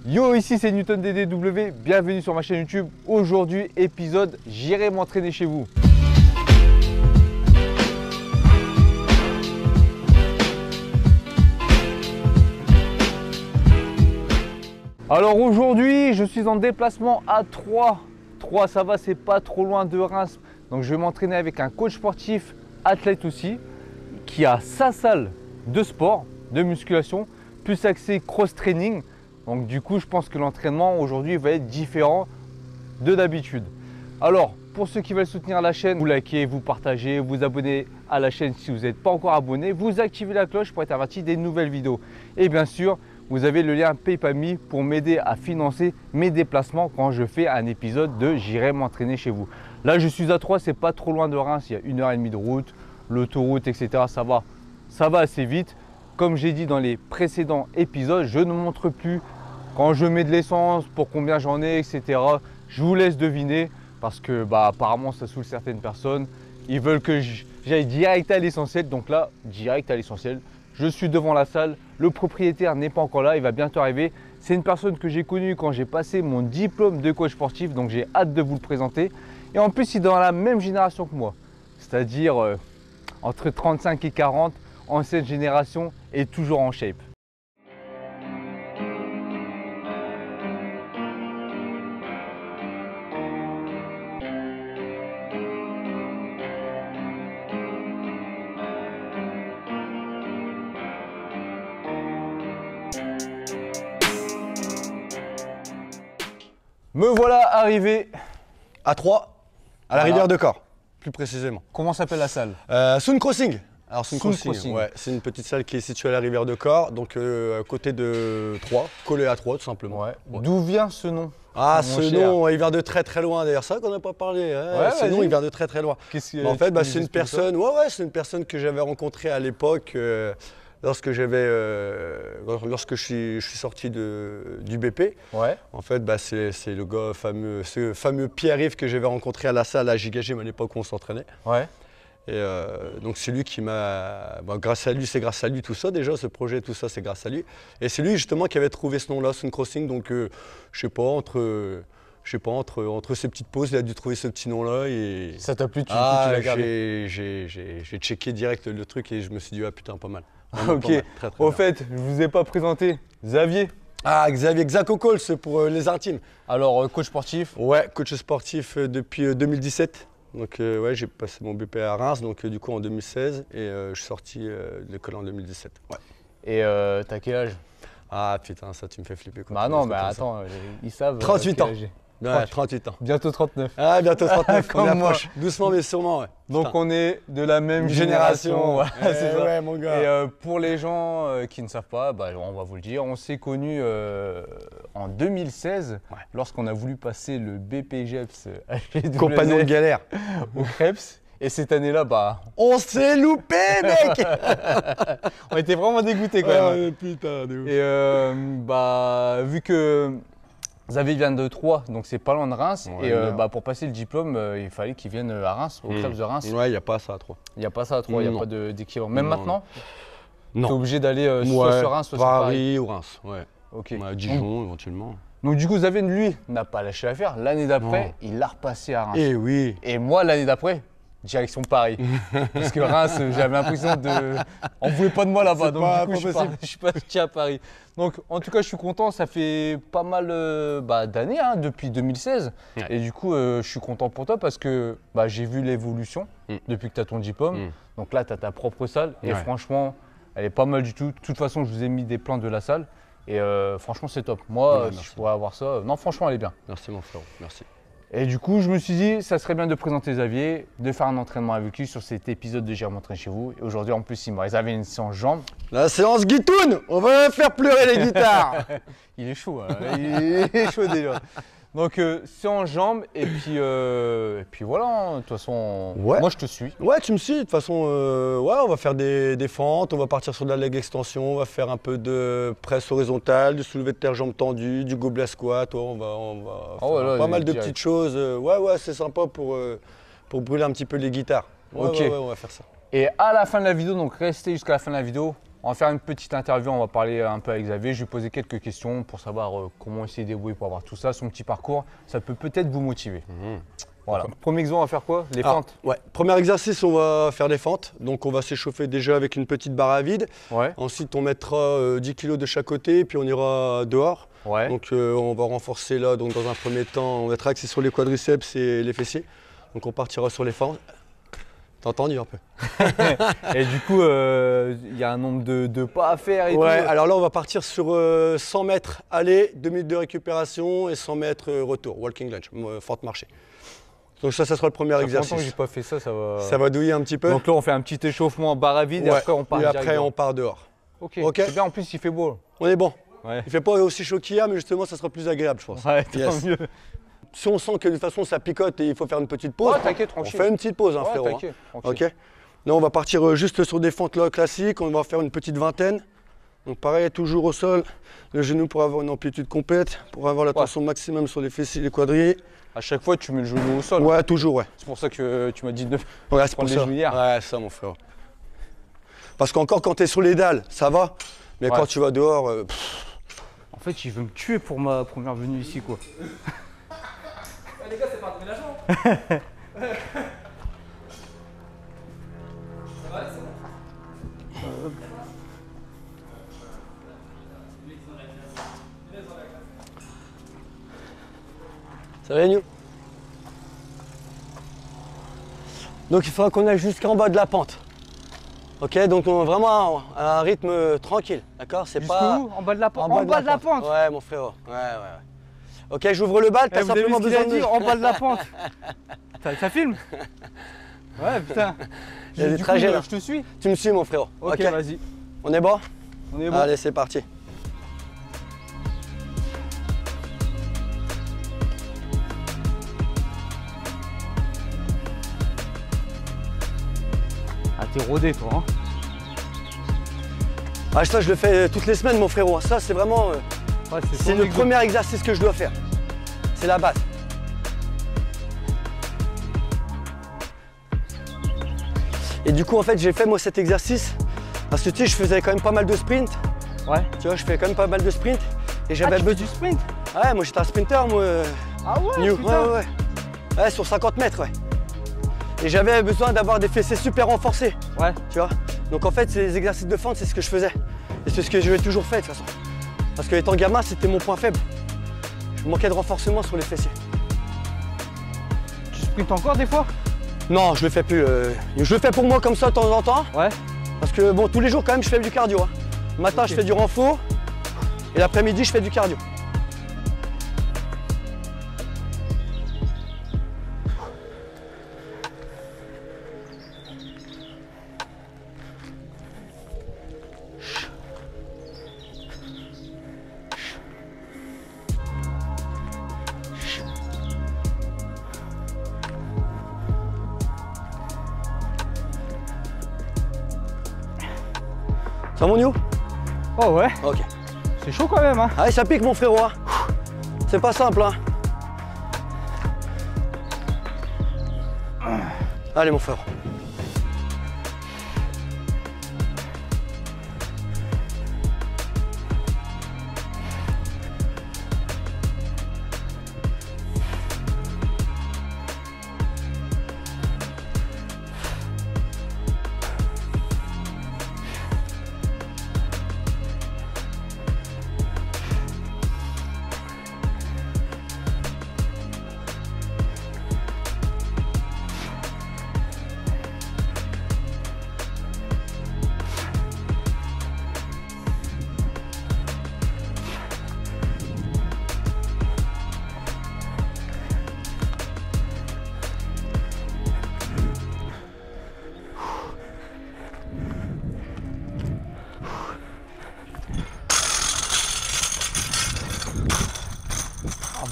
Yo, ici c'est Newton DDW, bienvenue sur ma chaîne YouTube. Aujourd'hui, épisode J'irai m'entraîner chez vous. Alors aujourd'hui, je suis en déplacement à Troyes. Troyes, ça va, c'est pas trop loin de Reims. Donc je vais m'entraîner avec un coach sportif, athlète aussi, qui a sa salle de sport, de musculation, plus axé cross-training. Donc du coup, je pense que l'entraînement aujourd'hui va être différent de d'habitude. Alors, pour ceux qui veulent soutenir la chaîne, vous likez, vous partagez, vous abonnez à la chaîne si vous n'êtes pas encore abonné, vous activez la cloche pour être averti des nouvelles vidéos. Et bien sûr, vous avez le lien PayPal pour m'aider à financer mes déplacements quand je fais un épisode de J'irai m'entraîner chez vous. Là, je suis à Troyes, c'est pas trop loin de Reims, il y a 1h30 de route, l'autoroute, etc. Ça va assez vite. Comme j'ai dit dans les précédents épisodes, je ne montre plus quand je mets de l'essence, pour combien j'en ai, etc. Je vous laisse deviner parce que apparemment ça saoule certaines personnes. Ils veulent que j'aille direct à l'essentiel. Donc là, direct à l'essentiel. Je suis devant la salle. Le propriétaire n'est pas encore là. Il va bientôt arriver. C'est une personne que j'ai connue quand j'ai passé mon diplôme de coach sportif. Donc j'ai hâte de vous le présenter. Et en plus, il est dans la même génération que moi. C'est-à-dire entre 35 et 40, ancienne génération et toujours en shape. Me voilà arrivé à Troyes, à la Voilà. rivière de Corps, plus précisément. Comment s'appelle la salle? Sun Crossing. Alors Sun Crossing. ouais, c'est une petite salle qui est située à la rivière de Corps, donc à côté de Troyes, collée à Troyes tout simplement. Ouais. D'où vient ce nom? Ah, mon ce cher nom, il vient de très très loin d'ailleurs, c'est vrai qu'on n'a pas parlé. Hein. Ouais, ce nom, il vient de très très loin. En fait, c'est une personne, c'est une personne que j'avais rencontrée à l'époque lorsque je suis sorti du BP. Ouais. En fait, c'est le gars ce fameux Pierre-Yves que j'avais rencontré à la salle à Giga Gym à l'époque où on s'entraînait. Ouais. Et donc c'est lui qui m'a, grâce à lui, c'est grâce à lui tout ça déjà, ce projet, tout ça, c'est grâce à lui. Et c'est lui justement qui avait trouvé ce nom-là, Sun Crossing. Donc je sais pas, entre ces petites pauses, il a dû trouver ce petit nom-là. Et Ça t'a plu, tu l'as gardé? J'ai checké direct le truc et je me suis dit, ah putain, pas mal. Ok, pas mal. Très, très au bien. fait, je vous ai pas présenté Xavier. Ah, Xavier Xacocol, c'est pour les intimes. Alors, coach sportif. Ouais, coach sportif depuis 2017. Donc ouais, j'ai passé mon BP à Reims, donc du coup en 2016 et je suis sorti de l'école en 2017. Ouais. Et t'as quel âge? Ah putain, ça tu me fais flipper quoi. Bah non, mais attends, ils savent. 38 ans. quel âge j'ai. Ouais, 38 ans. Bientôt 39. Ah, bientôt 39, Comme on moi. approche. Doucement mais sûrement, ouais. Donc Putain. on est de la même Génération. Ouais, c'est ça. Ouais, mon gars. Et pour les gens qui ne savent pas, on va vous le dire, on s'est connus en 2016 lorsqu'on a voulu passer le BPGEPS HPWZ Compagnon de galère. au Krebs. Et cette année-là, On s'est loupé, mec. on était vraiment dégoûtés quand même. Putain, de ouf. Et vu que Xavier vient de Troyes, donc c'est pas loin de Reims, Ouais, et pour passer le diplôme, il fallait qu'il vienne à Reims, au Krebs de Reims. Ouais, il n'y a pas ça à Troyes. Il n'y a pas ça à Troyes, il n'y a Non. pas d'équivalent. Même Non, maintenant, non. tu es obligé d'aller soit sur Reims, soit sur Paris. Paris ou Reims, ouais. Ok. Ouais, Dijon éventuellement. Donc du coup, Xavier, lui, n'a pas lâché l'affaire. L'année d'après, il l'a repassé à Reims. Eh oui. Et moi, l'année d'après, direction Paris. Parce que Reims, j'avais l'impression de... On ne voulait pas de moi là-bas. C'est Donc pas du coup, possible. je suis parti à Paris. Donc en tout cas, je suis content. Ça fait pas mal d'années, hein, depuis 2016. Ouais. Et du coup, je suis content pour toi parce que j'ai vu l'évolution depuis que tu as ton diplôme. Donc là, tu as ta propre salle. Et Ouais. franchement, elle est pas mal du tout. De toute façon, je vous ai mis des plans de la salle. Et franchement, c'est top. Moi, Ouais, si merci. je pourrais avoir ça, non, franchement, elle est bien. Merci mon frère, merci. Et du coup, je me suis dit, ça serait bien de présenter Xavier, de faire un entraînement avec lui sur cet épisode de J'irai m'entraîner chez vous. Et aujourd'hui, en plus, il me réservé une séance jambes. La séance guitoune, on va faire pleurer les guitares. Il est chaud, hein. Il est chaud déjà. Donc, séance jambes, et puis voilà, hein. De toute façon, Ouais. moi je te suis. Ouais, tu me suis. De toute façon, ouais, on va faire des fentes, on va partir sur de la leg extension, on va faire un peu de presse horizontale, du soulevé de terre jambes tendues, du gobelet squat. Ouais, on va Ah ouais, faire là, pas mal de direct. petites choses. Ouais, c'est sympa pour brûler un petit peu les guitares. Ouais, Ok. ouais, on va faire ça. Et à la fin de la vidéo, donc restez jusqu'à la fin de la vidéo, On va faire une petite interview, on va parler un peu avec Xavier. Je vais lui poser quelques questions pour savoir comment il s'est débrouillé pour avoir tout ça, son petit parcours. Ça peut peut-être vous motiver. Voilà. Premier exo, on va faire quoi? Les fentes? Ouais. Premier exercice, on va faire des fentes. Donc on va s'échauffer déjà avec une petite barre à vide. Ouais. Ensuite, on mettra 10 kg de chaque côté, puis on ira dehors. Ouais. Donc on va renforcer là. Donc dans un premier temps, on va être axé sur les quadriceps et les fessiers. Donc on partira sur les fentes. T'as entendu un peu? Et du coup, il y a un nombre de pas à faire et ouais, tout. alors là, on va partir sur 100 mètres aller, 2 minutes de récupération et 100 mètres retour, walking lunge, fente marché. Donc ça sera le premier Ça fait exercice. longtemps que j'ai pas fait ça, ça va. Ça va douiller un petit peu. Donc là, on fait un petit échauffement en barre à vide et après on part. Et après, on part dehors. Ok. Ok. C'est bien, en plus, il fait beau. On est bon. Ouais. Il fait pas aussi chaud qu'hier, mais justement, ça sera plus agréable, je pense. Ouais, tant Yes. mieux. Si on sent que de toute façon ça picote et il faut faire une petite pause, Ouais, t'inquiète, on tranquille. fait une petite pause, hein, Ouais, frérot. t'inquiète, Hein. tranquille. Ok. Là, on va partir juste sur des fentes là, classiques. On va faire une petite vingtaine. Donc pareil, toujours au sol, le genou pour avoir une amplitude complète, pour avoir la tension maximum sur les fessiers et les quadris. À chaque fois, tu mets le genou au sol. Ouais, toujours, ouais. C'est pour ça que tu m'as dit de Ouais, c'est pour prendre les ça. genoux hier. Ouais, ça, mon frère. Parce qu'encore quand tu es sur les dalles, ça va. Mais Ouais. quand tu vas dehors, En fait, il veut me tuer pour ma première venue ici, quoi. Les gars, c'est pas un déménagement. Ça va aller, c'est bon. ça va, New. Donc il faudra qu'on aille jusqu'en bas de la pente. Ok, donc on est vraiment à un rythme tranquille, d'accord? C'est pas Jusqu'où? En bas de la pente. en bas de la pente. Ouais, mon frérot. Ouais. Ok, j'ouvre le bal, t'as Vous avez vu simplement ce qu'il besoin a de... dit en bas de la pente. Ça filme? Ouais, putain. Il y a des Du coup, trajets, là. je te suis. Tu me suis, mon frérot. Ok, vas-y. On est bon? On est bon. Allez, c'est parti. Ah, t'es rodé, toi. Hein. Ah, ça, je le fais toutes les semaines, mon frérot. Ça, c'est vraiment... Ouais, c'est ton le exo. premier exercice que je dois faire. C'est la base. Et du coup, en fait, j'ai fait moi cet exercice parce que tu sais, je faisais quand même pas mal de sprint. Ouais. Tu vois, je fais quand même pas mal de sprint. Et j'avais tu fais du sprint? Ouais, moi j'étais un sprinter, moi. Ah ouais, New. putain. Ouais. Ouais, sur 50 mètres, ouais. Et j'avais besoin d'avoir des fessiers super renforcés, Ouais. tu vois. Donc en fait, ces exercices de fente, c'est ce que je faisais. Et c'est ce que j'ai toujours fait de toute façon. Parce que étant gamin, c'était mon point faible. Je manquais de renforcement sur les fessiers. Tu sprintes encore des fois? Non, je le fais plus. Je le fais pour moi comme ça de temps en temps. Ouais. Parce que bon, tous les jours quand même, je fais du cardio. Hein. Le matin, Ok. je fais du renfort. Et l'après-midi, je fais du cardio. Ça va, mon New? Oh ouais. Ok. C'est chaud quand même, hein. Allez, ça pique, mon frérot. Hein. C'est pas simple. Hein. Allez, mon frère.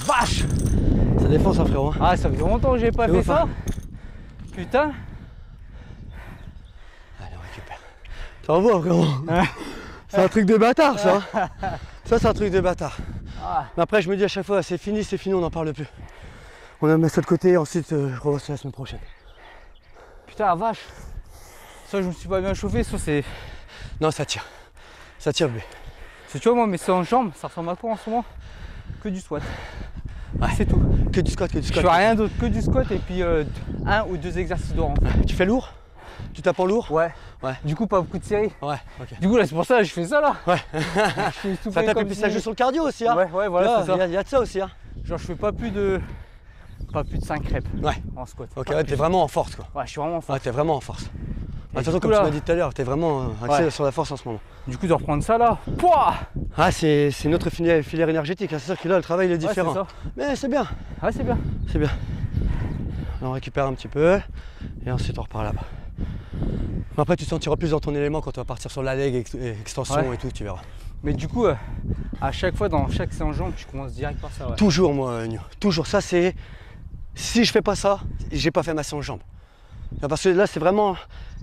Vache. Ça défonce, hein, frérot. Hein. Ah, ça fait longtemps que j'ai pas C'est fait ouf, ça. hein. Putain. Allez, on récupère. Ça envoie, frérot. C'est un truc de bâtard, ça. Hein. Ça, c'est un truc de bâtard. Ah. Mais après, je me dis à chaque fois, c'est fini, on n'en parle plus. On va mettre ça de côté et ensuite, je revois ça la semaine prochaine. Putain, la vache. Ça, je me suis pas bien chauffé, ça c'est. Non, ça tire. Ça tire lui. Parce que tu vois, moi, mes séances jambes, ça ressemble à quoi en ce moment? Que du squat. Ouais. C'est tout. Que du squat, que du Je squat. fais rien d'autre que du squat et puis 1 ou 2 exercices de renfort. Tu fais lourd? Tu tapes en lourd? Ouais. Ouais. Du coup, pas beaucoup de séries. Ouais, ok. Du coup, là, c'est pour ça que je fais ça là. Ouais. Je fais Ça souper tape et comme puis si- ça joue sur le cardio aussi, hein. Ouais, ouais, voilà, c'est ça. Il y a de ça aussi, hein. Genre, je fais pas plus de 5 reps Ouais. en squat. Ok, Pas ouais, plus. t'es vraiment en force, quoi. Ouais, je suis vraiment fort. Ouais, t'es vraiment en force. De toute façon, du coup, comme tu là- m'as dit tout à l'heure, t'es vraiment axé Ouais. sur la force en ce moment. Du coup, de reprendre ça là. Pouah. Ah, c'est notre filière énergétique, hein. C'est sûr que là, le travail il est Ouais, c'est différent. ça. Mais c'est bien, Ouais, c'est bien. c'est bien. On récupère un petit peu et ensuite on repart là-bas. Mais après, tu te sentiras plus dans ton élément quand tu vas partir sur la leg, extension Ouais. et tout, tu verras. Mais du coup, à chaque fois, dans chaque séance jambes, tu commences direct par ça. Ouais. Toujours, moi, Nio. Toujours. Ça, c'est. Si je fais pas ça, j'ai pas fait ma séance jambes. Parce que là, c'est vraiment.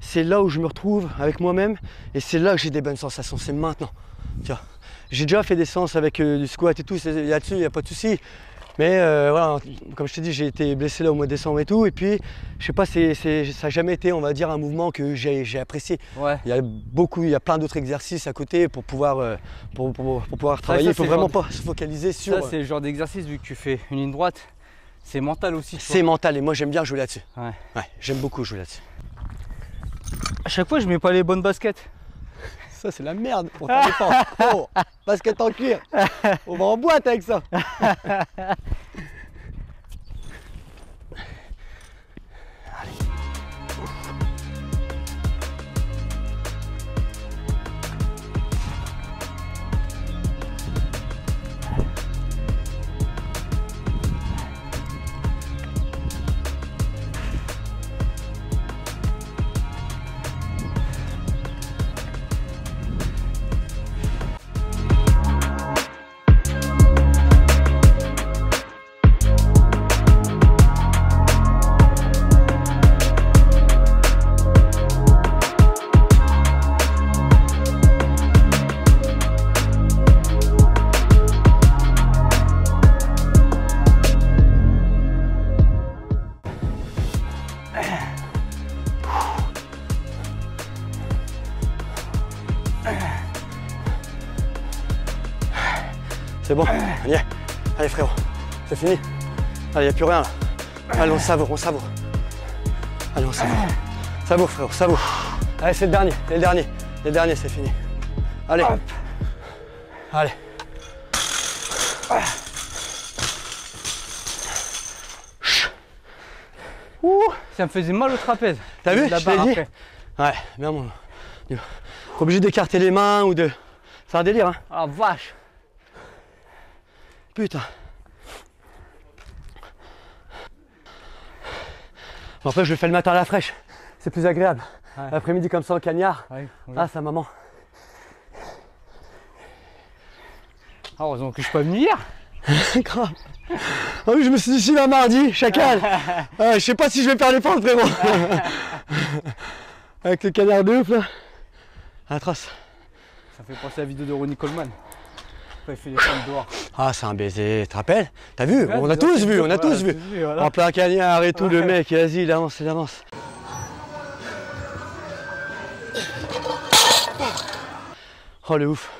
C'est là où je me retrouve avec moi-même et c'est là que j'ai des bonnes sensations. C'est maintenant. Tu vois. J'ai déjà fait des séances avec du squat et tout. Là-dessus, il n'y a pas de souci. Mais voilà, comme je t'ai dit, j'ai été blessé là au mois de décembre et tout. Et puis, je sais pas, ça n'a jamais été, on va dire, un mouvement que j'ai apprécié. Ouais. Il y a plein d'autres exercices à côté pour pouvoir, pour pouvoir travailler. ça, Il faut c'est vraiment genre pas se focaliser sur. Ça, c'est le genre d'exercice, vu que tu fais une ligne droite, c'est mental aussi. tu C'est vois. mental et moi j'aime bien jouer là-dessus. Ouais. Ouais, j'aime beaucoup jouer là-dessus. À chaque fois, je mets pas les bonnes baskets. Ça c'est la merde pour ta défense. Oh, basket en cuir. On va en boîte avec ça. C'est bon, allez, allez frérot, c'est fini. Allez, il n'y a plus rien là. Allez, on savoure, on savoure. Allez, on savoure. Savoure frérot, savoure. Allez, c'est le dernier, c'est le dernier. C'est le dernier, c'est fini. Allez. Allez. Ouh, ça me faisait mal au trapèze. T'as vu, La je t'ai barre dit. après. Ouais, bien mon. Faut obligé d'écarter les mains ou de. C'est un délire, hein. Ah vache. Putain. Bon, après, je le fais le matin à la fraîche. C'est plus agréable. Ouais. L'après-midi, comme ça, en cagnard. Ouais, oui. Ah, ça, maman. Ah, heureusement que je suis pas venu hier. Grave. Ah oui, je me suis dit, si, là, mardi, chacal. Je sais pas si je vais perdre les pentes, frérot. Avec le canard de ouf, là. Atroce. Ça fait penser à la vidéo de Ronnie Coleman. Quand il fait les femmes dehors. Ah, c'est un baiser, tu te rappelles? T'as vu? On a tous vu, on a tous vu. Voilà. En plein cagnard et tout, le mec, vas-y, il avance, il avance. Oh, le ouf.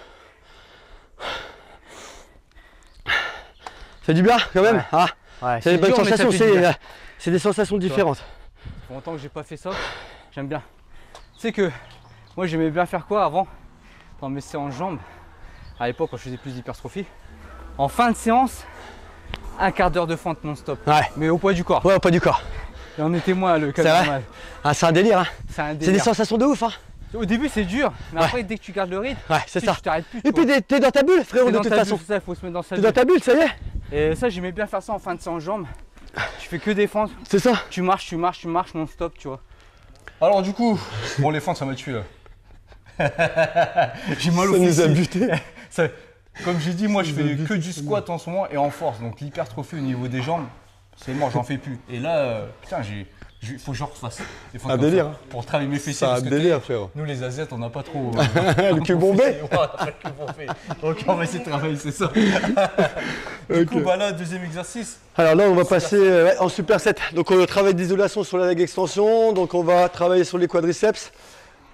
C'est du bien, quand même. Ouais. Ah, Ouais, c'est des bonnes dur, mais ça sensations, fait du bien. c'est des sensations différentes. Ça fait longtemps que j'ai pas fait ça. J'aime bien. Tu sais que moi j'aimais bien faire quoi avant? Dans mes séances jambes, à l'époque quand je faisais plus d'hypertrophie, en fin de séance, un quart d'heure de fente non-stop. Ouais. Mais au poids du corps. Ouais, pas du corps. Et on était moins le C'est vrai. normal. Ah, c'est un délire, hein. C'est un C'est des délire. sensations de ouf, hein. Au début c'est dur, mais Ouais. après dès que tu gardes le rythme, Ouais, c'est tu sais, ça. tu t'arrêtes plus. Et puis t'es dans ta bulle, frérot, de toute façon. Il faut se mettre dans sa T'es dans bulle. ta bulle, ça y est. Et ça j'aimais bien faire ça en fin de séance jambes. Tu fais que des fentes, C'est ça. tu marches non-stop, tu vois. Alors du coup, bon les fentes ça m'a tué là. J'ai mal au Ça nous a fessier. buté. Ça- Comme j'ai dit, moi je fais que du squat en ce moment et en force. Donc l'hypertrophie au niveau des jambes, c'est mort, j'en fais plus. Et là, putain, faut que je refasse des fentes Un comme délire, ça hein. pour travailler mes fessiers. C'est un parce que délire, frérot. nous les Asiates, on n'a pas trop. Le cul bombé. Voilà, le cul bombé. Donc on va essayer de travailler, c'est ça. Du coup, bah là, deuxième exercice. Alors là, on va passer ouais, en superset. Donc on travaille d'isolation sur la leg extension. Donc on va travailler sur les quadriceps.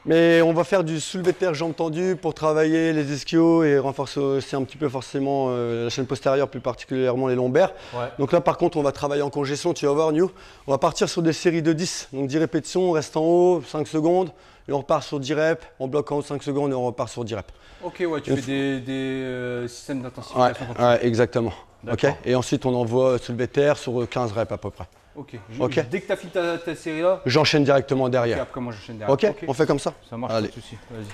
Mais on va faire du soulevé de terre jambes tendues pour travailler les ischios et renforcer aussi un petit peu forcément la chaîne postérieure, plus particulièrement les lombaires. Ouais. Donc là par contre on va travailler en congestion, tu vas voir New. On va partir sur des séries de 10, donc 10 répétitions, on reste en haut, 5 secondes, et on repart sur 10 reps, on bloque en haut 5 secondes et on repart sur 10 reps. Ok, ouais, tu fais des systèmes d'intensification. Ouais, exactement. Ok. D'accord. Et ensuite on envoie soulevé de terre sur 15 reps à peu près. Ok. Ok. Dès que tu as fini ta série là, J'enchaîne directement derrière. après moi j'enchaîne derrière. Ok, on fait comme ça. Ça marche, Allez. pas de souci. Vas-y.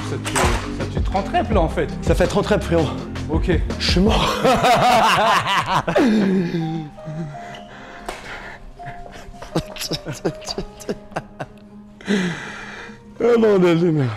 Ça te fait 30 reps là en fait. Ça fait 30 reps frérot. Ok. Je suis mort. Oh bordel de merde.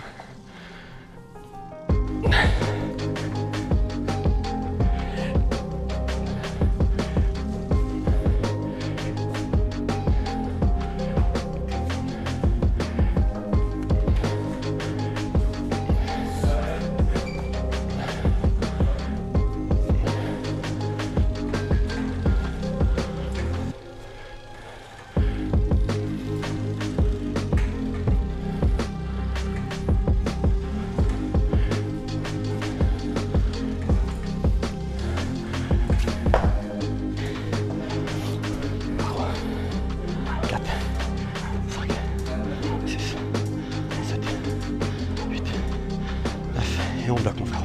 Et on bloque mon frère.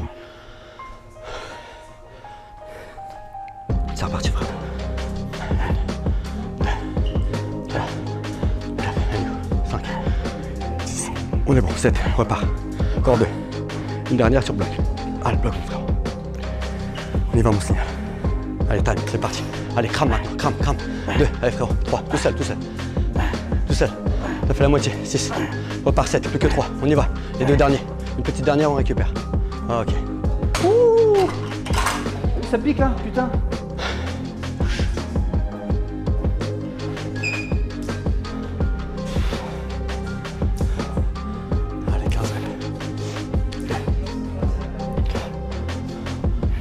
C'est reparti frère. 5. 6. On est bon, 7. Repart. Encore 2. Une dernière sur bloc. Allez, bloc mon frère. On y va mon seigneur. Allez, time, c'est parti. Allez, crame maintenant, crame. 2. Allez frérot. 3. Tout seul. Tout seul. Ça fait la moitié. 6. Repart 7. Plus que 3. On y va. Les 2 derniers. Une petite dernière, on récupère. Ok. Ouh, ça pique là, putain. Allez, 15 reps.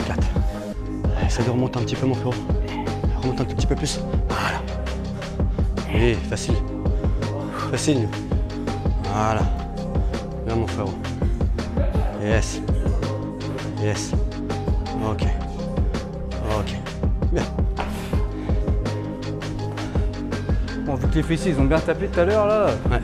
4. Essaye de remonter un petit peu mon frérot. Remonte un tout petit peu plus. Voilà. Oui, facile. Facile. Voilà. Bien mon frérot. Yes. Yes. Ok. Bien. Bon, vu que les fessiers ils ont bien tapé tout à l'heure là. Ouais.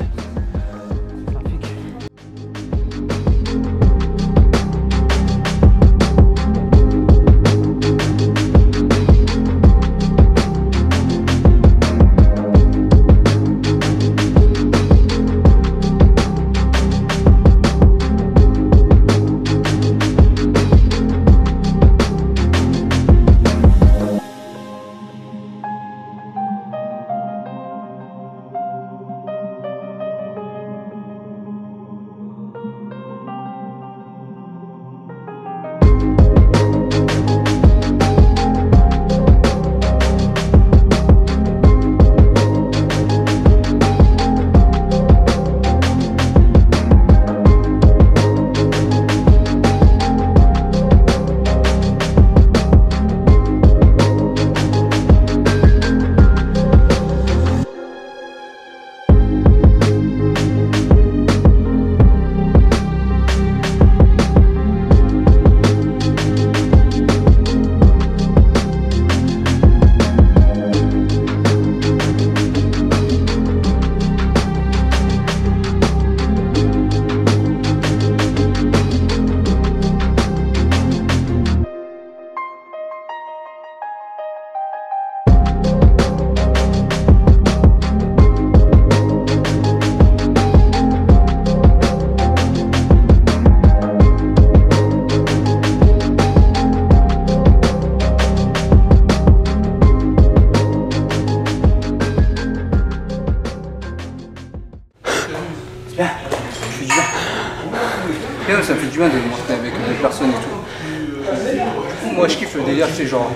bien de m'entraîner avec des personnes et tout. Moi je kiffe le délire, tu sais, genre,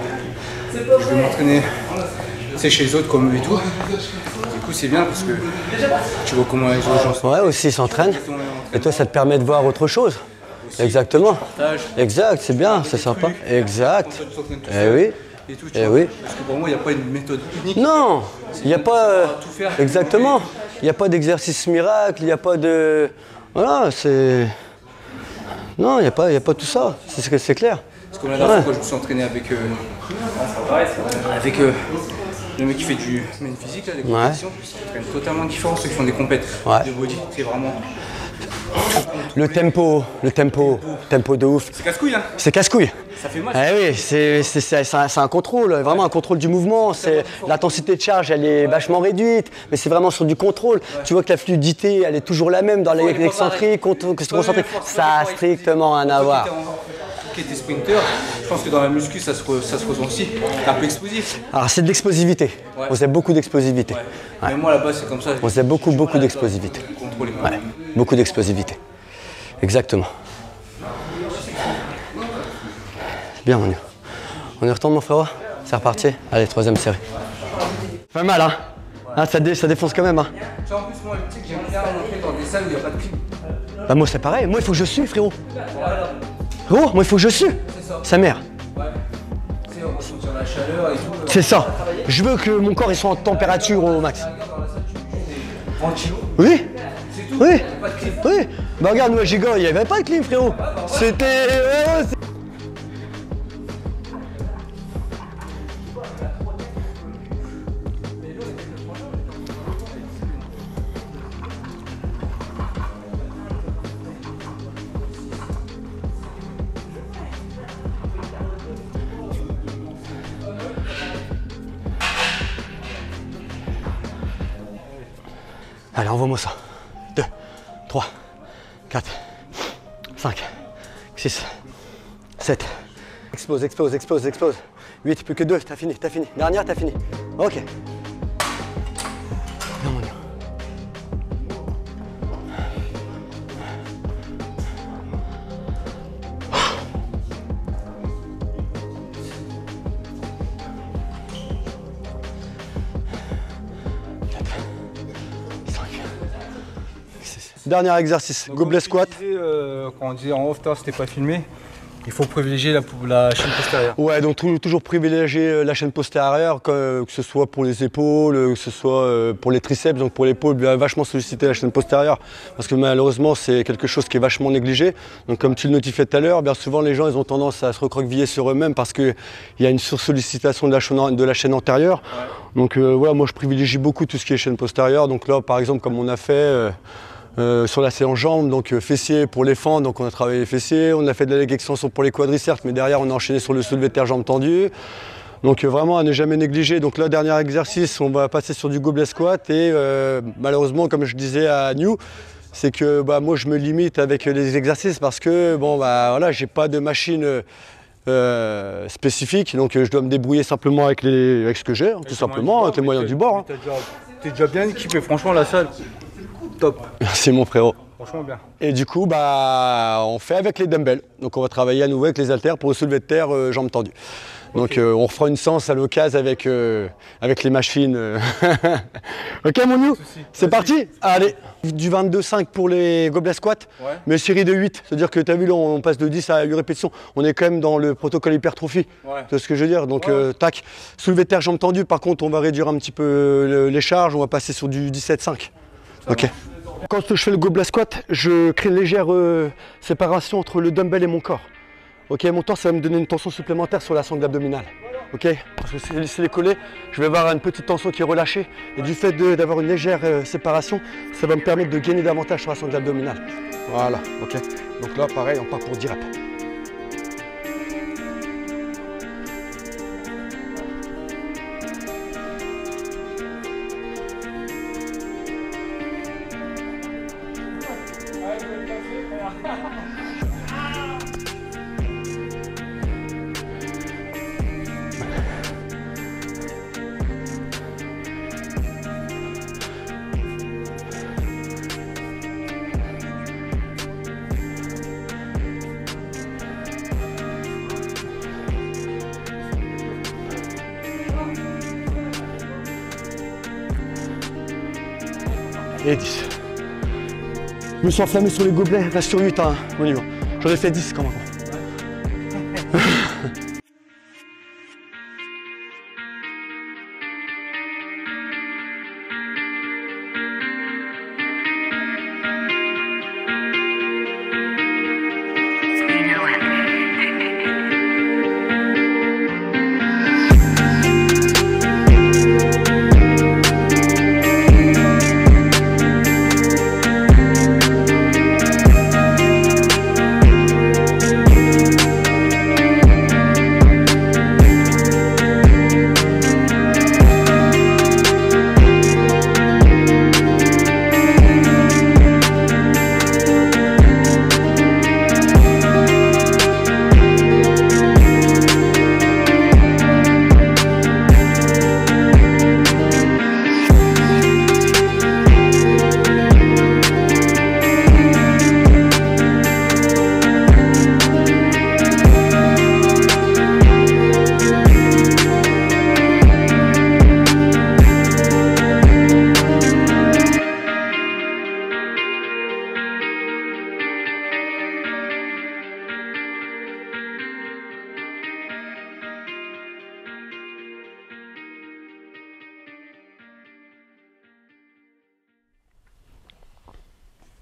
je vais m'entraîner chez les autres comme eux et tout. Du coup c'est bien parce que tu vois comment les autres gens Ouais, aussi ils s'entraînent. Et toi ça te permet de voir autre chose. Exactement. Exact, c'est bien, c'est sympa. Exact. Eh oui. et tout, Eh oui. Parce que pour moi il n'y a pas une méthode unique. Non, il n'y a pas. Tout faire. Exactement. Il n'y a pas d'exercice miracle, il n'y a pas de. Voilà, c'est. Non, il n'y a pas tout ça, c'est clair. Parce que la dernière fois, quand je me suis entraîné avec le mec qui fait du main physique, là, les compétitions, c'est totalement différent ceux qui font des compètes de body. C'est vraiment. Le tempo de ouf. C'est casse-couille, hein. C'est casse-couille. Ça fait mal. Eh oui, c'est un contrôle, vraiment un contrôle du mouvement. L'intensité de charge, elle est vachement réduite, mais c'est vraiment sur du contrôle. Tu vois que la fluidité, elle est toujours la même dans l'excentrique, concentrique. Ça a strictement rien à voir. Qui était sprinter, je pense que dans la muscu ça se ressent aussi. C'est un peu explosif. Alors c'est de l'explosivité. Ouais. On faisait beaucoup d'explosivité. Ouais. Mais moi là-bas c'est comme ça. On faisait beaucoup d'explosivité. Ouais, beaucoup d'explosivité. Exactement. Bien, on y retourne mon frérot. C'est reparti. Allez, 3e série. Pas mal, hein, ah, ça défonce quand même. Hein. Tu vois, en plus, moi, tu sais que j'aime bien rentrer dans des salles où il n'y a pas de clim. Bah, moi, c'est pareil. Moi, il faut que je sue, frérot. Frérot, moi, il faut que je sue. Sa mère. Ouais. Tu sais, on ressentir la chaleur et tout. C'est ça. Je veux que mon corps il soit en température au max. Dans la salle, tu fais 30 kilos. Oui. C'est tout. Oui. Pas de clim. Oui. Bah, regarde, nous, à Giga, il n'y avait pas de clim, frérot. C'était. Allez, envoie-moi ça. 2, 3, 4, 5, 6, 7. Explose, explose, explose, explose. 8, plus que 2, t'as fini. Dernière, t'as fini. Ok. Non, mon Dieu. Dernier exercice, gobelet squat. Quand on disait en off, c'était pas filmé, il faut privilégier la chaîne postérieure. Ouais, donc toujours privilégier la chaîne postérieure, que ce soit pour les épaules, que ce soit pour les triceps. Donc pour l'épaule, bien vachement solliciter la chaîne postérieure parce que malheureusement c'est quelque chose qui est vachement négligé. Donc comme tu le notifiais tout à l'heure, bien souvent les gens ils ont tendance à se recroqueviller sur eux-mêmes parce qu'il y a une sursollicitation de la chaîne antérieure. Ouais. Donc voilà, moi je privilégie beaucoup tout ce qui est chaîne postérieure. Donc là par exemple comme on a fait sur la séance jambes, donc fessiers pour les fentes, donc on a travaillé les fessiers, on a fait de la leg extension pour les quadriceps, mais derrière on a enchaîné sur le soulevé de terre jambes tendues. Donc vraiment à ne jamais négliger. Donc là, dernier exercice, on va passer sur du gobelet squat et malheureusement, comme je disais à New, c'est que moi je me limite avec les exercices parce que voilà, j'ai pas de machine spécifique, donc je dois me débrouiller simplement avec ce que j'ai, tout simplement, avec les moyens du bord. T'es déjà bien équipé, franchement la salle. Top. Merci mon frérot. Franchement bien. Et du coup, on fait avec les dumbbells. Donc on va travailler à nouveau avec les haltères pour le soulevé de terre jambes tendues. Donc on refera une séance à l'occasion avec les machines. Ok mon New, c'est parti. Allez, du 22,5 pour les gobelets squats, mais série de 8. C'est-à-dire que tu as vu là, on passe de 10 à 8 répétitions. On est quand même dans le protocole hypertrophie. Tu vois ce que je veux dire? Donc tac, soulevé de terre jambes tendues. Par contre, on va réduire un petit peu les charges. On va passer sur du 17,5. Ok. Quand je fais le gobelet squat, je crée une légère séparation entre le dumbbell et mon corps. Ok, mon corps, ça va me donner une tension supplémentaire sur la sangle abdominale. Ok, parce que si c'est collé, je vais avoir une petite tension qui est relâchée. Et du fait d'avoir une légère séparation, ça va me permettre de gagner davantage sur la sangle abdominale. Voilà, ok. Donc là, pareil, on part pour 10 reps. Et 10. Je me suis enflammé sur les gobelets, là sur 8, hein, mon niveau. J'en ai fait 10 quand même.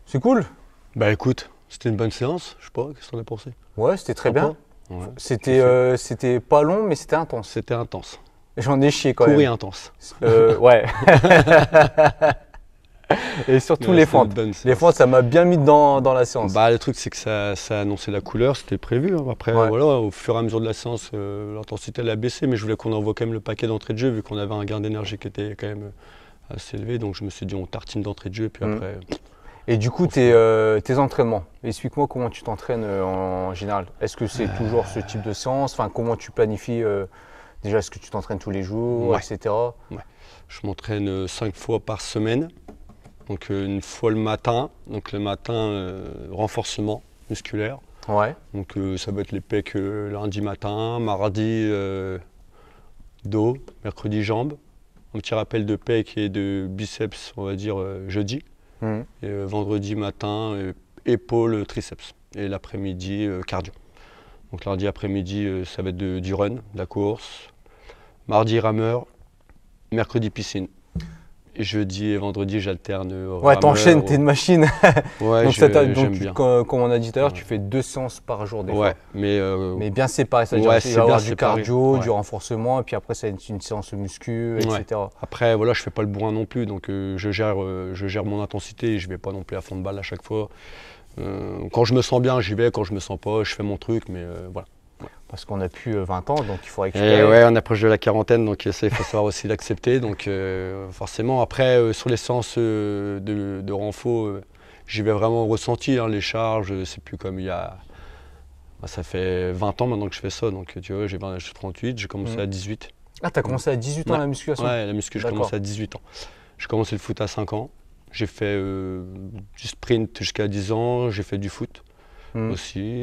C'est cool. Bah écoute, c'était une bonne séance, je sais pas, qu'est-ce que t'en as pensé? Ouais, c'était très bien. Ouais. C'était pas long, mais c'était intense. C'était intense. J'en ai chié quand même. Courir intense. Ouais. Et surtout Ouais, les c'était une fentes. bonne Les séance. fentes, ça m'a bien mis dans la séance. Bah le truc c'est que ça a annoncé la couleur, c'était prévu. Hein. Après Ouais. voilà, au fur et à mesure de la séance, l'intensité elle a baissé, mais je voulais qu'on envoie quand même le paquet d'entrée de jeu vu qu'on avait un gain d'énergie qui était quand même assez élevé. Donc je me suis dit on tartine d'entrée de jeu et puis après. Et du coup, tes entraînements, explique-moi comment tu t'entraînes en général. Est-ce que c'est toujours ce type de séance? Enfin, comment tu planifies déjà, est-ce que tu t'entraînes tous les jours, Ouais. etc. Je m'entraîne 5 fois par semaine. Donc une fois le matin. Donc le matin, renforcement musculaire. Ouais. Donc ça va être les pecs lundi matin, mardi dos, mercredi jambes. Un petit rappel de pecs et de biceps, on va dire jeudi. Mhm. Et vendredi matin, épaules, triceps. Et l'après-midi, cardio. Donc lundi après-midi, ça va être du run, de la course. Mardi, rameur. Mercredi, piscine. Et jeudi et vendredi, j'alterne. Ouais, t'enchaînes, t'es une machine. Ouais, Donc, j'aime bien. comme on a dit tout à l'heure, Ouais. tu fais 2 séances par jour des Ouais, fois. mais Mais bien séparé, c'est-à-dire ouais, qu'il c'est va y avoir bien du séparé. cardio, Ouais. du renforcement, et puis après, c'est une séance muscu, etc. après, voilà, je fais pas le bourrin non plus, donc je gère mon intensité et je vais pas non plus à fond de balle à chaque fois. Quand je me sens bien, j'y vais. Quand je me sens pas, je fais mon truc, mais voilà. Parce qu'on a plus 20 ans, donc il faut Et récupérer. ouais, on approche de la quarantaine, donc ça, il faut savoir aussi l'accepter. Donc forcément, après, sur les séances de renfo, j'y vais vraiment au ressenti. Hein, les charges, c'est plus comme il y a. Ça fait 20 ans maintenant que je fais ça, donc tu vois, j'ai 38, j'ai commencé à 18. Ah, t'as commencé à 18 ans Ouais. la musculation? Ouais, la muscu, j'ai D'accord. commencé à 18 ans. J'ai commencé le foot à 5 ans. J'ai fait du sprint jusqu'à 10 ans. J'ai fait du foot aussi.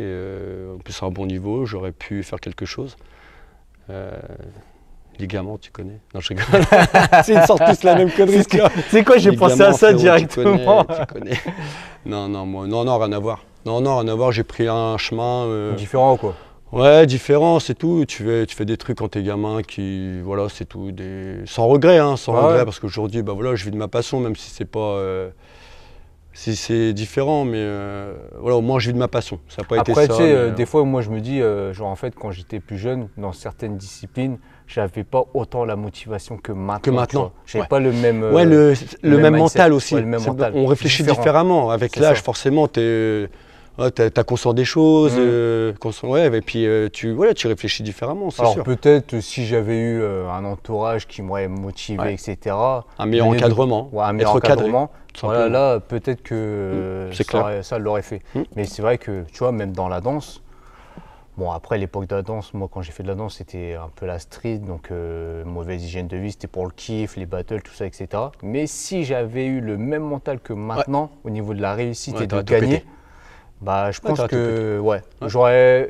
En plus, à un bon niveau, j'aurais pu faire quelque chose. Ligaments, tu connais? Non, je rigole. Ils sortent tous la même connerie. C'est quoi, j'ai pensé à Ligaments, ça frérot, directement. Tu connais. Non, rien à voir. Non, rien à voir. J'ai pris un chemin. Différent quoi. Ouais, différent, c'est tout. Tu fais des trucs quand t'es gamin qui, voilà, c'est tout. Sans regret, hein, sans Ouais. regret, parce qu'aujourd'hui, bah voilà, je vis de ma passion, même si c'est pas, si c'est différent, mais voilà, au moins je vis de ma passion. Ça n'a pas été Après, ça. tu sais, mais, des fois, moi, je me dis, genre, en fait, quand j'étais plus jeune, dans certaines disciplines, j'avais pas autant la motivation que maintenant. Que maintenant, tu vois. J'avais ouais. pas le même. ouais, le même mindset. mental aussi. Ouais, le même mental. On réfléchit Différent. différemment. Avec C'est l'âge, ça. forcément, t'as conscience des choses. Ouais, et puis tu réfléchis différemment, c'est Alors sûr. peut-être si j'avais eu un entourage qui m'aurait motivé, Ouais. etc. Un meilleur venir de- encadrement, Ouais, un meilleur être cadré. encadrement. tout Voilà, simplement. là, peut-être que C'est clair. ça l'aurait fait. Mais c'est vrai que, tu vois, même dans la danse, bon, après l'époque de la danse, moi, quand j'ai fait de la danse, c'était un peu la street, donc mauvaise hygiène de vie, c'était pour le kiff, les battles, tout ça, etc. Mais si j'avais eu le même mental que maintenant, au niveau de la réussite Ouais, et de t'aurais tout gagner, pété. bah, je pense t'aurais tout que pété.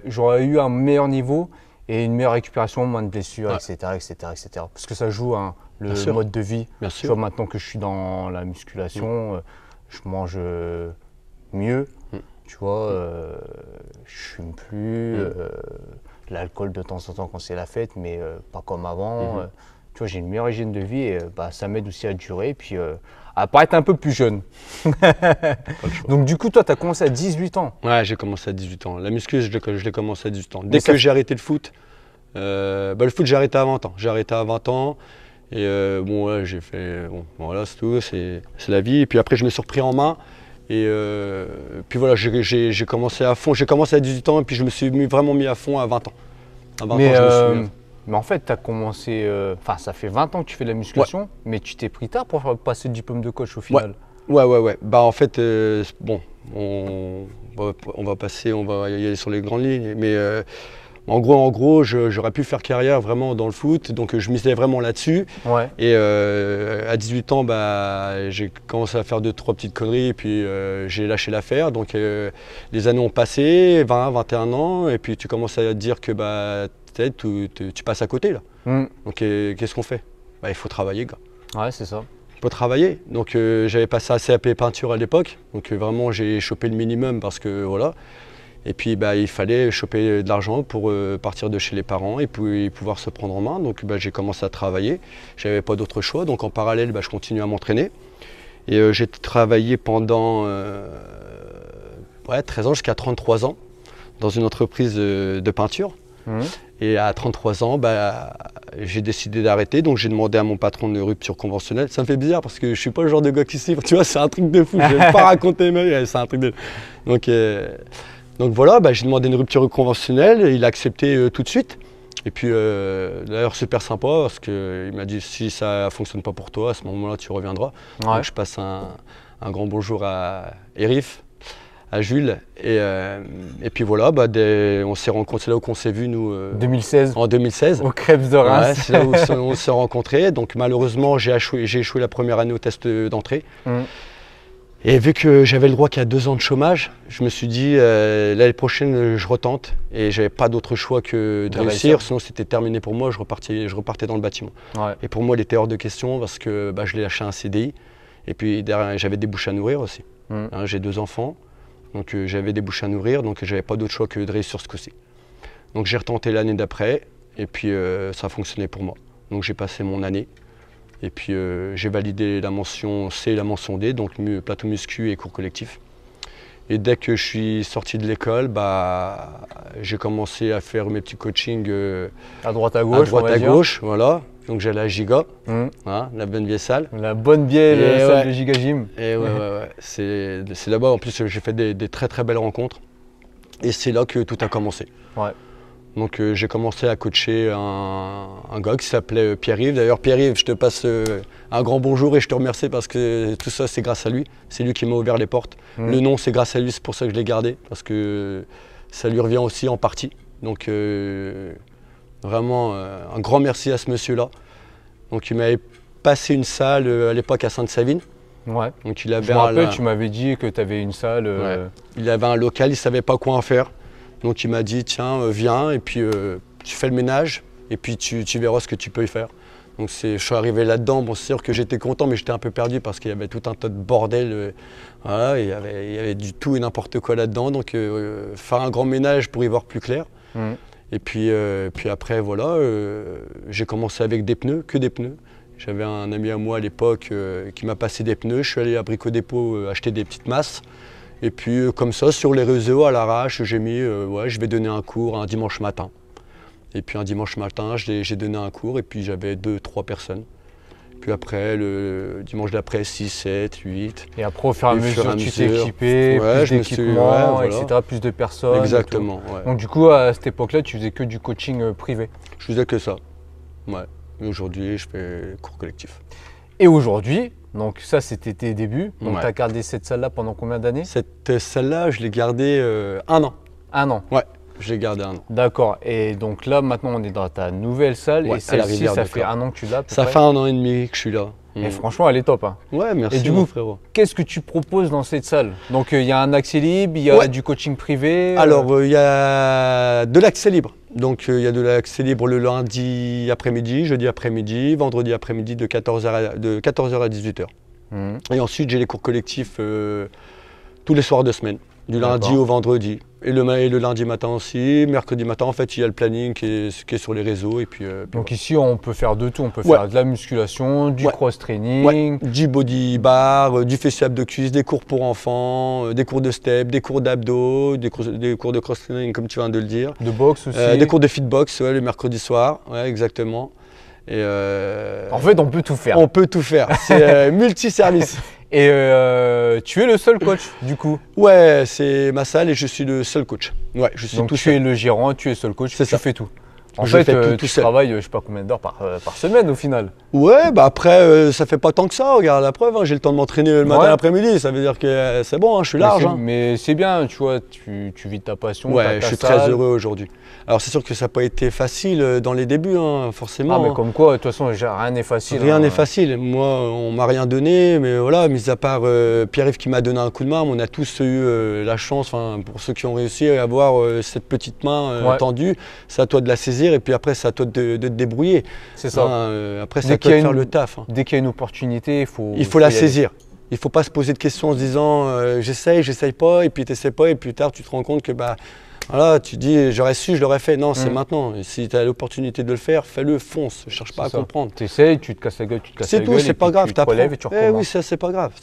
j'aurais eu un meilleur niveau. Et une meilleure récupération, moins de blessures, Ouais. etc., etc., etc. Parce que ça joue, hein, le Bien sûr. mode de vie. Bien Tu sûr. vois, maintenant que je suis dans la musculation, je mange mieux. Tu vois, je fume plus. L'alcool de temps en temps quand c'est la fête, mais pas comme avant. Tu vois, j'ai une meilleure hygiène de vie et ça m'aide aussi à durer et puis à paraître un peu plus jeune. Donc du coup, toi, tu as commencé à 18 ans. Ouais, j'ai commencé à 18 ans. La muscu, je l'ai commencé à 18 ans. Mais Dès ça que j'ai arrêté le foot, le foot, j'ai arrêté à 20 ans. J'ai arrêté à 20 ans. Et bon, ouais, j'ai fait. Bon, voilà, c'est tout. C'est la vie. Et puis après, je me suis repris en main. Et puis voilà, j'ai commencé à fond. J'ai commencé à 18 ans et puis je me suis vraiment mis à fond à 20 ans. À 20 ans, je me suis mis à fond. Mais en fait, tu as commencé. Enfin, ça fait 20 ans que tu fais de la musculation, mais tu t'es pris tard pour passer le diplôme de coach au final. Ouais. Bah en fait, bon, on va passer, on va y aller sur les grandes lignes. Mais en gros, j'aurais pu faire carrière vraiment dans le foot, donc je misais vraiment là-dessus. Ouais. Et à 18 ans, bah, j'ai commencé à faire 2-3 petites conneries et puis j'ai lâché l'affaire. Donc les années ont passé, 20, 21 ans, et puis tu commences à te dire que bah, tu passes à côté là. Donc qu'est-ce qu'on fait? Bah, il faut travailler, gars. Ouais, c'est ça. Il faut travailler. Donc j'avais passé un CAP peinture à l'époque, donc vraiment j'ai chopé le minimum parce que voilà. Et puis bah, il fallait choper de l'argent pour partir de chez les parents et puis pouvoir se prendre en main. Donc bah, j'ai commencé à travailler, j'avais pas d'autre choix. Donc en parallèle, bah, je continue à m'entraîner. Et j'ai travaillé pendant 13 ans jusqu'à 33 ans dans une entreprise de peinture. Et à 33 ans, bah, j'ai décidé d'arrêter, donc j'ai demandé à mon patron de rupture conventionnelle. Ça me fait bizarre parce que je ne suis pas le genre de gars qui siffle, tu vois, c'est un truc de fou, je n'aime pas raconter ma vie, c'est un truc de... Donc voilà, bah, j'ai demandé une rupture conventionnelle, il a accepté tout de suite. Et puis d'ailleurs super sympa parce qu'il m'a dit si ça ne fonctionne pas pour toi, à ce moment-là tu reviendras. Ouais. Donc je passe un grand bonjour à Erif, à Jules. Et puis voilà, bah, on s'est rencontrés, c'est là où on s'est vus nous 2016. en 2016. Au Crêpes de Reims. Ouais, c'est là où on s'est rencontrés. Donc malheureusement, j'ai échoué la première année au test d'entrée. Et vu que j'avais le droit qu'à 2 ans de chômage, je me suis dit l'année prochaine je retente. Et j'avais pas d'autre choix que de réussir, sinon c'était terminé pour moi, je repartais dans le bâtiment. Ouais. Et pour moi, il était hors de question parce que bah, je l'ai lâché un CDI. Et puis derrière, j'avais des bouches à nourrir aussi. Hein, j'ai 2 enfants. Donc j'avais des bouches à nourrir, donc j'avais pas d'autre choix que de réussir ce coup-ci. Donc j'ai retenté l'année d'après, et puis ça a fonctionné pour moi. Donc j'ai passé mon année, et puis j'ai validé la mention C et la mention D, donc plateau muscu et cours collectif. Et dès que je suis sorti de l'école, bah, j'ai commencé à faire mes petits coachings à droite à gauche, voilà. Donc j'allais à Giga, hein, la bonne vieille salle. La bonne vieille salle de Giga Gym. Et ouais. C'est là-bas, en plus j'ai fait des très très belles rencontres. Et c'est là que tout a commencé. Ouais. Donc j'ai commencé à coacher un gars qui s'appelait Pierre-Yves. D'ailleurs Pierre-Yves, je te passe un grand bonjour et je te remercie parce que tout ça c'est grâce à lui. C'est lui qui m'a ouvert les portes. Le nom c'est grâce à lui, c'est pour ça que je l'ai gardé. Parce que ça lui revient aussi en partie. Donc vraiment un grand merci à ce monsieur-là. Donc il m'avait passé une salle à l'époque à Sainte-Savine. Ouais. Donc il avait je me rappelle, tu m'avais dit que tu avais une salle. Ouais. Il avait un local, il ne savait pas quoi en faire. Donc il m'a dit tiens, viens et puis tu fais le ménage et puis tu verras ce que tu peux y faire. Donc je suis arrivé là-dedans, bon c'est sûr que j'étais content mais j'étais un peu perdu parce qu'il y avait tout un tas de bordel. Voilà, il y avait du tout et n'importe quoi là-dedans. Donc faire un grand ménage pour y voir plus clair. Et puis après voilà, j'ai commencé avec des pneus, que des pneus. J'avais un ami à moi à l'époque qui m'a passé des pneus. Je suis allé à Brico Dépôt acheter des petites masses. Et puis comme ça, sur les réseaux, à l'arrache, j'ai mis ouais, je vais donner un cours un dimanche matin. Et puis un dimanche matin, j'ai donné un cours et puis j'avais 2-3 personnes. Puis après, le dimanche d'après, 6, 7, 8. Et après, au fur et à mesure, tu t'es équipé, ouais, plus d'équipement, ouais, voilà. etc., plus de personnes. Exactement. Ouais. Donc du coup, à cette époque-là, tu faisais que du coaching privé. Je faisais que ça. Ouais. Et aujourd'hui, je fais cours collectif. Et aujourd'hui, donc ça, c'était tes débuts. Donc ouais. tu as gardé cette salle-là pendant combien d'années? Cette salle-là, je l'ai gardée 1 an. 1 an. Ouais. Je l'ai gardé 1 an. D'accord. Et donc là, maintenant, on est dans ta nouvelle salle. Ouais, et celle-ci, ça fait 1 an que tu l'as. Ça fait 1 an et demi que je suis là. Et franchement, elle est top. Hein. Ouais, merci. Et du coup, frérot. Qu'est-ce que tu proposes dans cette salle? Donc il y a un accès libre, il y a du coaching privé. Alors, il y a de l'accès libre. Donc il y a de l'accès libre le lundi après-midi, jeudi après-midi, vendredi après-midi de 14h à 18h. Et ensuite j'ai les cours collectifs tous les soirs de semaine, du lundi au vendredi. Et le lundi matin aussi, mercredi matin, en fait, il y a le planning qui est sur les réseaux. Et puis, Donc voilà. ici, on peut faire de tout. On peut faire de la musculation, du cross-training. Du body bar, du fessier abdos cuisse, des cours pour enfants, des cours de step, des cours d'abdos, des cours de cross-training, comme tu viens de le dire. De boxe aussi. Des cours de fitbox, le mercredi soir, exactement. Et en fait, on peut tout faire. On peut tout faire. C'est multi-service. Et tu es le seul coach du coup? Ouais, c'est ma salle et je suis le seul coach. Ouais, je suis Donc tout tu seul. es le gérant, tu es seul coach, tu fais tout. En Je fait, fais tout tu seul. travailles, je sais pas combien d'heures par semaine au final. Ouais, bah après, ça fait pas tant que ça, regarde la preuve, j'ai le temps de m'entraîner le matin et l'après-midi, ça veut dire que c'est bon, je suis large. Mais c'est bien, tu vois, tu vis ta passion. Ouais, je suis très heureux aujourd'hui. Alors c'est sûr que ça n'a pas été facile dans les débuts, forcément. Ah mais comme quoi, de toute façon, rien n'est facile. Rien n'est facile. Moi, on m'a rien donné, mais voilà, mis à part Pierre-Yves qui m'a donné un coup de main, on a tous eu la chance, pour ceux qui ont réussi à avoir cette petite main tendue, c'est à toi de la saisir et puis après c'est à toi de te débrouiller. C'est ça. Après c'est à toi de faire le taf. Dès qu'il y a une opportunité, il faut la saisir. Il ne faut pas se poser de questions en se disant j'essaye pas, et puis tu n'essaies pas, et plus tard tu te rends compte que voilà, tu dis j'aurais su, je l'aurais fait. Non, c'est maintenant. Et si tu as l'opportunité de le faire, fais-le, fonce, ne cherche pas à comprendre. Tu essayes, tu te casses la gueule, c'est tout, c'est pas grave, tu apprends. Et tu recommences. Oui, ça c'est pas grave,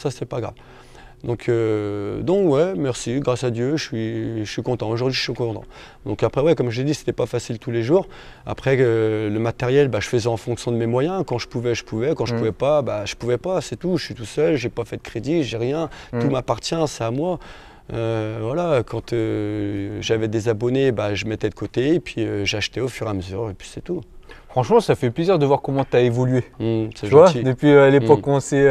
Donc ouais, merci, grâce à Dieu, je suis content. Aujourd'hui, je suis content. Donc après, ouais, comme je l'ai dit, c'était pas facile tous les jours. Après, le matériel, je faisais en fonction de mes moyens. Quand je pouvais, je pouvais. Quand je pouvais pas, je pouvais pas. C'est tout. Je suis tout seul. J'ai pas fait de crédit. J'ai rien. Tout m'appartient. C'est à moi. Voilà. Quand j'avais des abonnés, je mettais de côté et puis j'achetais au fur et à mesure. Et puis c'est tout. Franchement, ça fait plaisir de voir comment tu as évolué. Tu vois, depuis l'époque qu'on s'est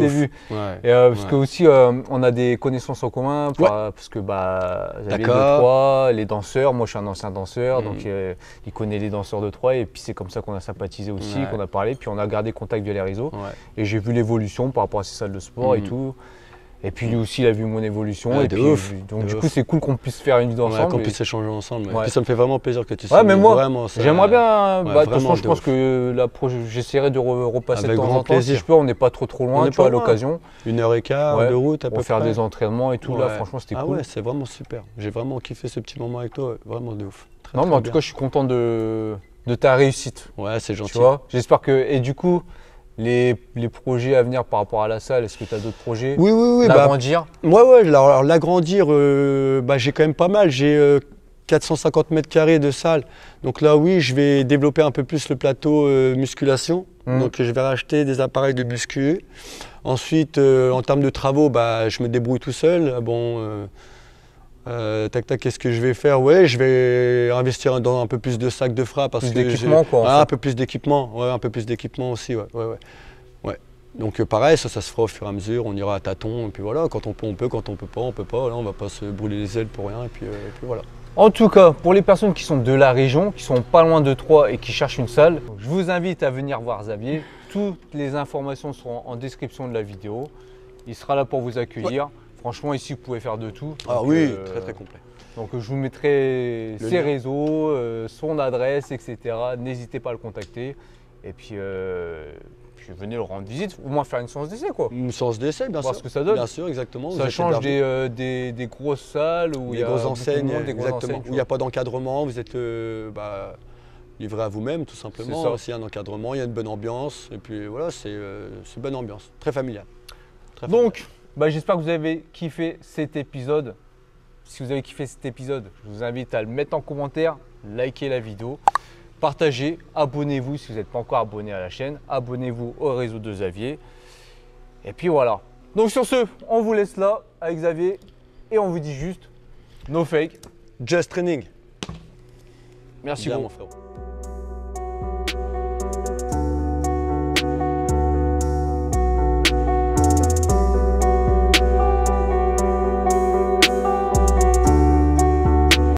vu. Ouais, et parce que aussi, on a des connaissances en commun. Parce que j'avais de Troyes, les danseurs. Moi, je suis un ancien danseur, donc il connaît les danseurs de Troyes. Et puis c'est comme ça qu'on a sympathisé aussi, qu'on a parlé. Puis on a gardé contact via les réseaux. Et j'ai vu l'évolution par rapport à ces salles de sport et tout. Et puis lui aussi, il a vu mon évolution. Et puis, donc du coup, c'est cool qu'on puisse faire une vidéo ensemble. Qu'on puisse échanger ensemble. Et puis ça me fait vraiment plaisir que tu signes. Mais moi, j'aimerais bien. De toute façon, je pense que j'essaierai de repasser de temps en temps. Si je peux, on n'est pas trop loin, tu vois, à l'occasion. 1h15 de route à peu près. Pour faire des entraînements et tout, là, franchement, c'était cool. Ah ouais, c'est vraiment super. J'ai vraiment kiffé ce petit moment avec toi. Vraiment de ouf. Non, mais en tout cas, je suis content de ta réussite. Ouais, c'est gentil. Tu vois, j'espère que. Et du coup. Les projets à venir par rapport à la salle, est-ce que tu as d'autres projets? Oui. L'agrandir? Ouais, alors l'agrandir, j'ai quand même pas mal. J'ai 450 mètres carrés de salle. Donc là, oui, je vais développer un peu plus le plateau musculation. Donc je vais racheter des appareils de muscu. Ensuite, en termes de travaux, je me débrouille tout seul. Qu'est-ce que je vais faire? Ouais, je vais investir dans un peu plus de sacs de frappe. Parce que d'équipement, quoi. Un peu plus d'équipement. Ouais, un peu plus d'équipement aussi. Ouais. Donc pareil, ça se fera au fur et à mesure. On ira à tâtons. Et puis voilà, quand on peut, quand on peut pas, on peut pas. Là, on va pas se brûler les ailes pour rien. Et puis voilà. En tout cas, pour les personnes qui sont de la région, qui sont pas loin de Troyes et qui cherchent une salle, je vous invite à venir voir Xavier. Toutes les informations seront en description de la vidéo. Il sera là pour vous accueillir. Franchement, ici, vous pouvez faire de tout. Ah donc, oui, très complet. Donc, je vous mettrai ses réseaux, son adresse, etc. N'hésitez pas à le contacter. Et puis, venez le rendre visite, au moins faire une séance d'essai, quoi. Une séance d'essai, bien sûr. Voir ce que ça donne. Bien sûr, exactement. Ça change des grosses salles où il y a grosses enseignes, exactement. Où il n'y a pas d'encadrement, vous êtes livré à vous-même, tout simplement. S'il y a un encadrement, il y a une bonne ambiance. Et puis voilà, c'est une bonne ambiance, très familiale. Donc, j'espère que vous avez kiffé cet épisode. Si vous avez kiffé cet épisode, je vous invite à le mettre en commentaire, liker la vidéo, partagez, abonnez-vous si vous n'êtes pas encore abonné à la chaîne, abonnez-vous au réseau de Xavier. Et puis voilà. Donc sur ce, on vous laisse là avec Xavier et on vous dit juste no fake. Just training. Merci beaucoup. Mon frère.